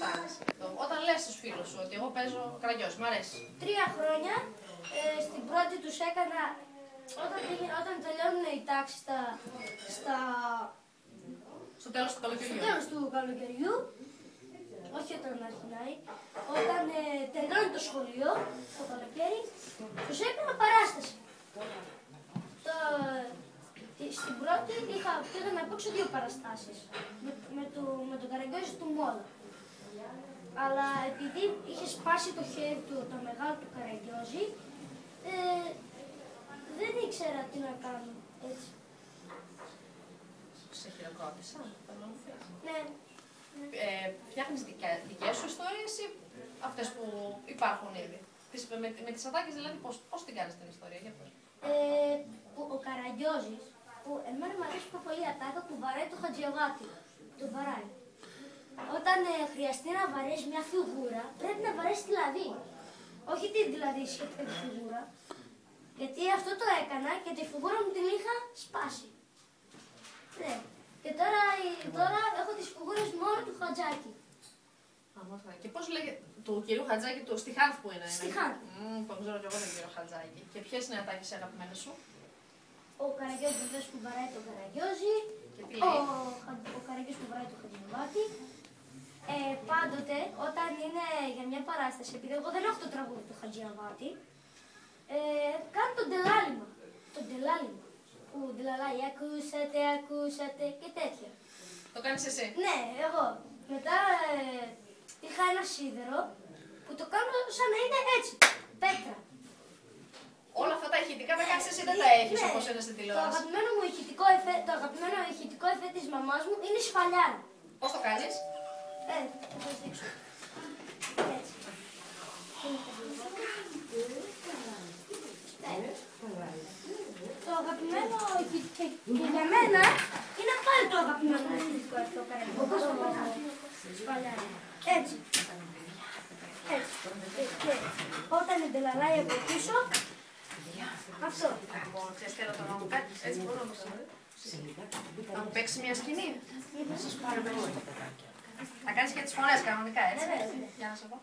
αισθάνεσαι αυτό? Όταν λες στους φίλους σου ότι εγώ παίζω Καραγκιόζη, μ' αρέσει. 3 χρόνια στην πρώτη τους έκανα, όταν τελειώνουν οι τάξεις Στο τέλος του καλοκαιριού. στο τέλος του καλοκαιριού, όχι όταν αρχινάει, όταν τελειώνει το σχολείο, το καλοκαίρι, τους έκανα παράσταση. Στην πρώτη πήγα να παίξω 2 παραστάσεις με τον Καραγκιόζη του Μόλα. Αλλά επειδή είχε σπάσει το χέρι του, το μεγάλο του Καραγκιόζη, δεν ήξερα τι να κάνω έτσι. Σε χειροκρότησα, θέλω να μου πεις. Ναι. Φτιάχνεις δικές σου ιστορίες ή αυτές που υπάρχουν ήδη? Με τις ατάκες δηλαδή πώς την κάνεις την ιστορία, για πες. Ο Καραγκιόζης, που εμένα μου αρέσει πιο πολύ η ατάκα που βαράει το Χατζιαβάτη. Το βαράει. Όταν χρειαστεί να βαρέσει μια φιγούρα, πρέπει να βαρέσει τη λαδί. Όχι την δηλαδή σχετικά τη φιγούρα. Γιατί αυτό το έκανα και τη φιγούρα μου την είχα σπάσει. Ναι. Και τώρα έχω τις φιγούρες μόνο του Χατζάκη. Και πώς λέγεται, του κυρίου Χατζάκη, του Στιχάνθ που είναι? Στιχάνθ. Τον ξέρω κι εγώ τον κύριο Χατζάκη. Και ποιες είναι οι ατάκες αγαπημένες σου? Ο Καραγκιόζης βεβαίως που βαράει τον Καραγκιόζη. Ο Καραγκιόζης που βαράει τον Χατζιαβάτη. Πάντοτε όταν είναι για μια παράσταση, επειδή εγώ δεν έχω το τραγούδι του Χατζιαβάτη, κάνω τον τελάλημα. Το τελάλημα. Που τελαλάει, ακούσατε και τέτοια. Το κάνεις εσύ? Ναι, εγώ. Μετά είχα ένα σίδερο που το κάνω σαν να είναι έτσι, πέτρα. Όλα αυτά τα ηχητικά τα κάνεις εσύ, δεν τα έχεις όπως είναι στην τηλεόραση? Το αγαπημένο ηχητικό εφέ της μαμάς μου είναι η σφαλιάρα. Πώς το κάνεις? Θα σας δείξω. Έτσι. Το αγαπημένο και για μένα είναι πάλι το αγαπημένο ηχητικό εφέ, το σφαλιάρα. Έτσι. Έτσι. Και όταν εντελαλάει από πίσω, αυτό. Λοιπόν, ξέρεις τι θέλω να μου κάνεις, έτσι μπορώ να το να μου παίξεις μια σκηνή? Θα κάνεις και τις φωνές κανονικά, έτσι? Ναι. Για να σε πω.